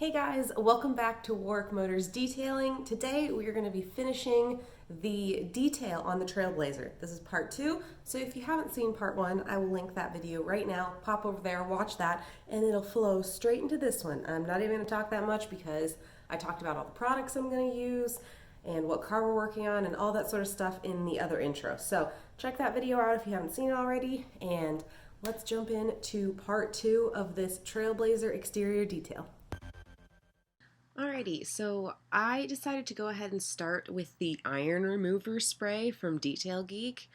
Hey guys, welcome back to Warrick Motors Detailing. Today we are going to be finishing the detail on the Trailblazer. This is part 2, so if you haven't seen part 1, I will link that video right now. Pop over there, watch that, and it'll flow straight into this one. I'm not even going to talk that much because I talked about all the products I'm going to use and what car we're working on and all that sort of stuff in the other intro. So check that video out if you haven't seen it already, and let's jump into part 2 of this Trailblazer exterior detail. Alrighty, so I decided to go ahead and start with the iron remover spray from Detail Geek.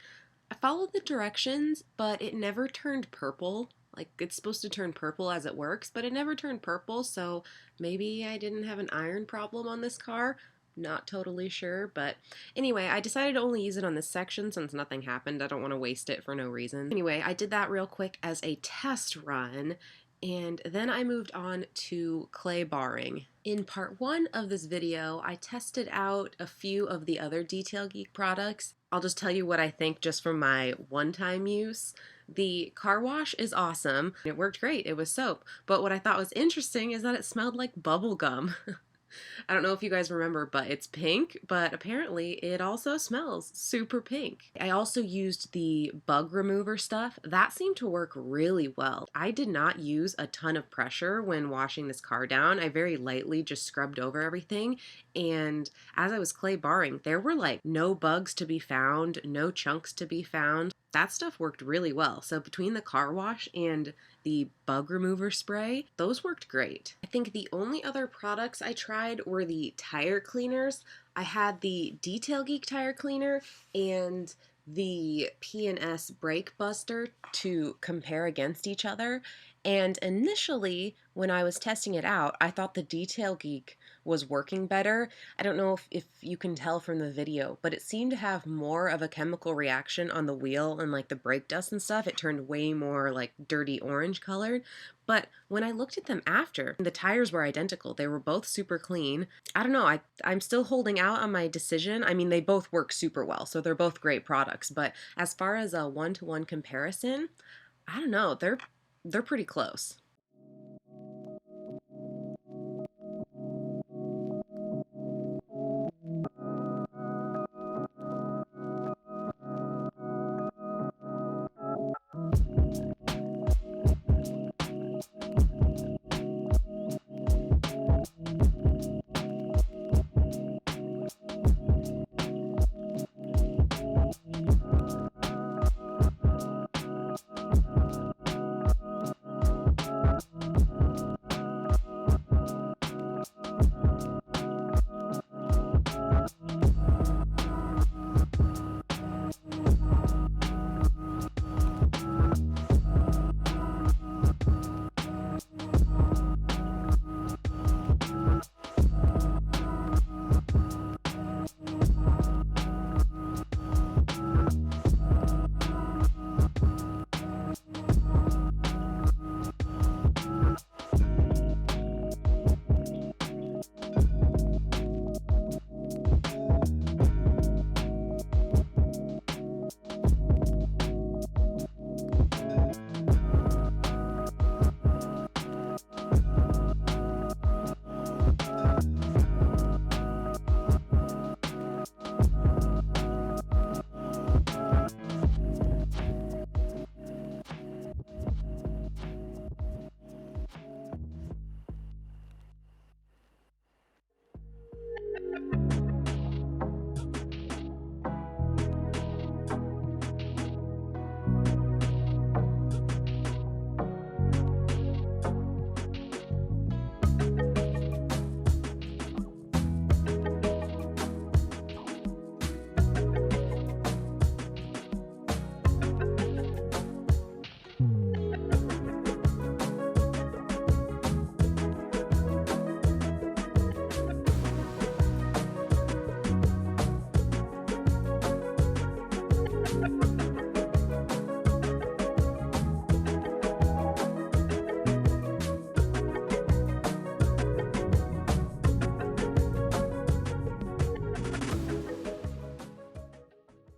I followed the directions, but it never turned purple. Like, it's supposed to turn purple as it works, but it never turned purple, so maybe I didn't have an iron problem on this car. Not totally sure, but anyway, I decided to only use it on this section since nothing happened. I don't want to waste it for no reason. Anyway, I did that real quick as a test run, and then I moved on to clay barring. In part 1 of this video, I tested out a few of the other Detail Geek products. I'll just tell you what I think just from my one-time use. The car wash is awesome. It worked great. It was soap. But what I thought was interesting is that it smelled like bubble gum. I don't know if you guys remember, but it's pink, but apparently it also smells super pink. I also used the bug remover stuff. That seemed to work really well. I did not use a ton of pressure when washing this car down. I very lightly just scrubbed over everything, and as I was clay barring, there were like no bugs to be found, no chunks to be found. That stuff worked really well. So between the car wash and the bug remover spray, those worked great. I think the only other products I tried were the tire cleaners. I had the Detail Geek tire cleaner and the P&S brake buster to compare against each other. And initially, when I was testing it out, I thought the Detail Geek was working better. I don't know if you can tell from the video, but it seemed to have more of a chemical reaction on the wheel and like the brake dust and stuff. It turned way more like dirty orange colored. But when I looked at them after, the tires were identical. They were both super clean. I don't know, I'm still holding out on my decision. I mean, they both work super well, so they're both great products. But as far as a one-to-one comparison, I don't know, they're pretty close.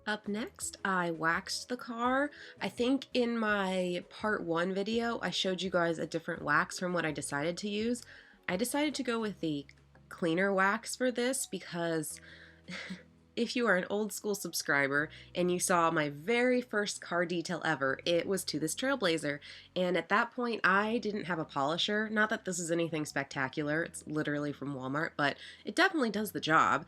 Up next, I waxed the car. I think in my part 1 video, I showed you guys a different wax from what I decided to use. I decided to go with the cleaner wax for this because if you are an old school subscriber and you saw my very first car detail ever, it was to this Trailblazer. And at that point, I didn't have a polisher. Not that this is anything spectacular, it's literally from Walmart, but it definitely does the job.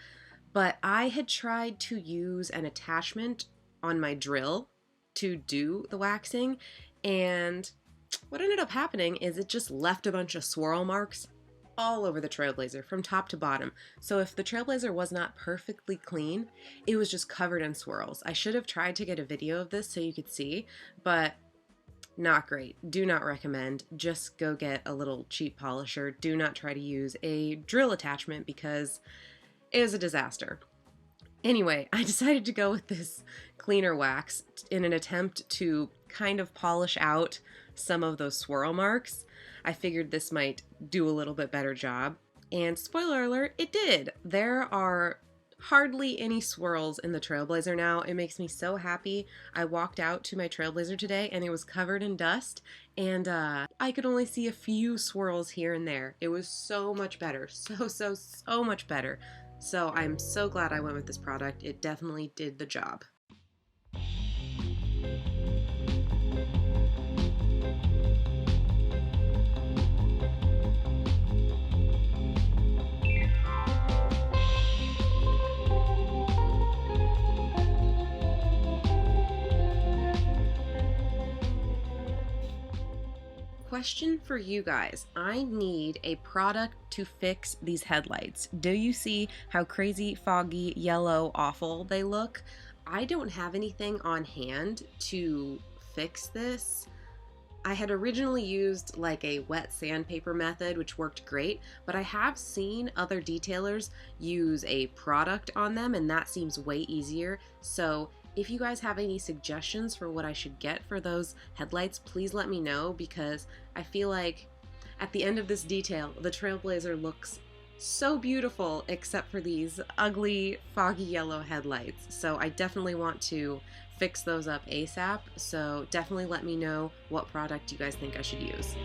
But I had tried to use an attachment on my drill to do the waxing, and what ended up happening is it just left a bunch of swirl marks all over the Trailblazer from top to bottom. So if the Trailblazer was not perfectly clean, it was just covered in swirls. I should have tried to get a video of this so you could see, but not great. Do not recommend. Just go get a little cheap polisher. Do not try to use a drill attachment because it is a disaster. Anyway, I decided to go with this cleaner wax in an attempt to kind of polish out some of those swirl marks. I figured this might do a little bit better job. And spoiler alert, it did. There are hardly any swirls in the Trailblazer now. It makes me so happy. I walked out to my Trailblazer today and it was covered in dust, and I could only see a few swirls here and there. It was so much better. So much better. So I'm so glad I went with this product. It definitely did the job. Question for you guys. I need a product to fix these headlights. Do you see how crazy, foggy, yellow, awful they look? I don't have anything on hand to fix this. I had originally used like a wet sandpaper method, which worked great, but I have seen other detailers use a product on them, and that seems way easier. So if you guys have any suggestions for what I should get for those headlights, please let me know, because I feel like at the end of this detail, the Trailblazer looks so beautiful except for these ugly, foggy yellow headlights. So I definitely want to fix those up ASAP, so definitely let me know what product you guys think I should use.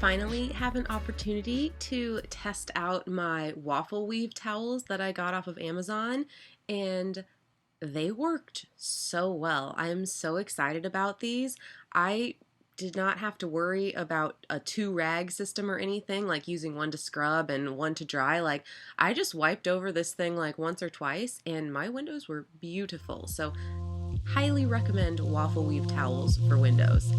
finally have an opportunity to test out my waffle weave towels that I got off of Amazon, and they worked so well. I am so excited about these. I did not have to worry about a two rag system or anything, like using one to scrub and one to dry. Like, I just wiped over this thing like once or twice and my windows were beautiful. So highly recommend waffle weave towels for windows.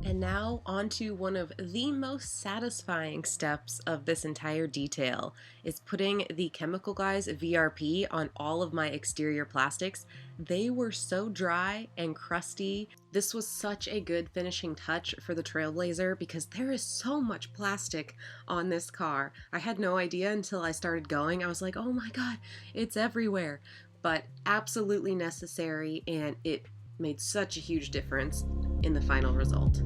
And now onto one of the most satisfying steps of this entire detail is putting the Chemical Guys VRP on all of my exterior plastics. They were so dry and crusty. This was such a good finishing touch for the Trailblazer because there is so much plastic on this car. I had no idea until I started going. I was like, oh my god, it's everywhere. But absolutely necessary, and it made such a huge difference in the final result.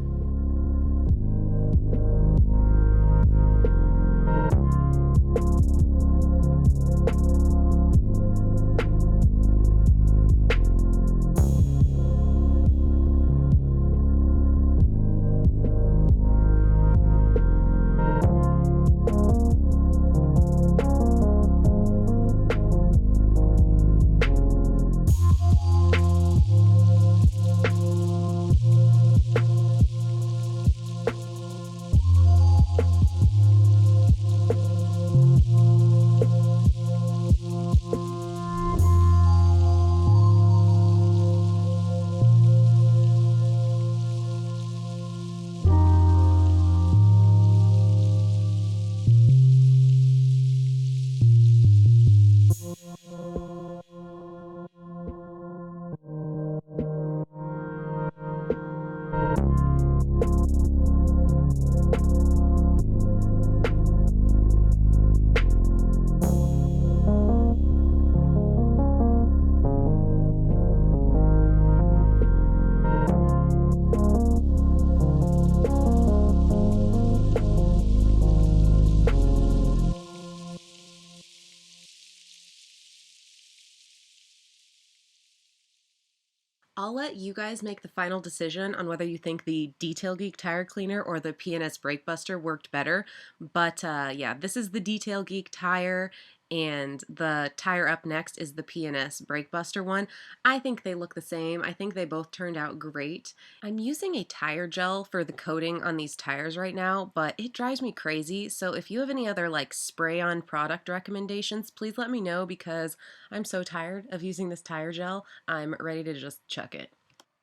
I'll let you guys make the final decision on whether you think the Detail Geek tire cleaner or the P&S Brake Buster worked better. But yeah, this is the Detail Geek tire, and the tire up next is the P&S Brake Buster one. I think they look the same. I think they both turned out great. I'm using a tire gel for the coating on these tires right now, but it drives me crazy. So if you have any other like spray-on product recommendations, please let me know because I'm so tired of using this tire gel. I'm ready to just chuck it.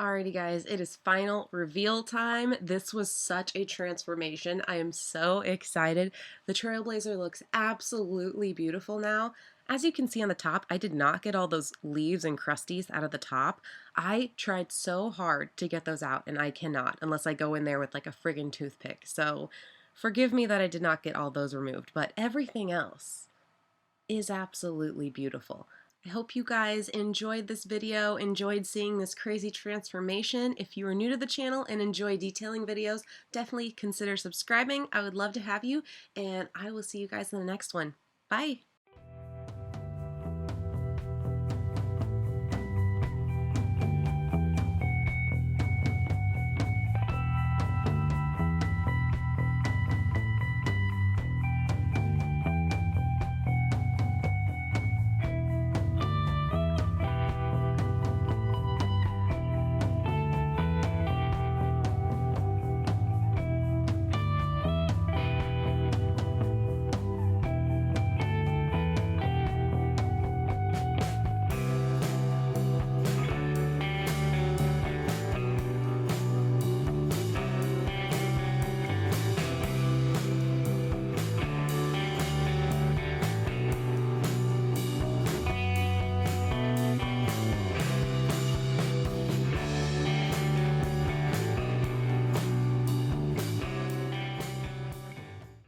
Alrighty guys, it is final reveal time. This was such a transformation. I am so excited. The Trailblazer looks absolutely beautiful now. As you can see on the top, I did not get all those leaves and crusties out of the top. I tried so hard to get those out, and I cannot unless I go in there with like a friggin' toothpick. So forgive me that I did not get all those removed, but everything else is absolutely beautiful. I hope you guys enjoyed this video, enjoyed seeing this crazy transformation. If you are new to the channel and enjoy detailing videos, definitely consider subscribing. I would love to have you, and I will see you guys in the next one. Bye!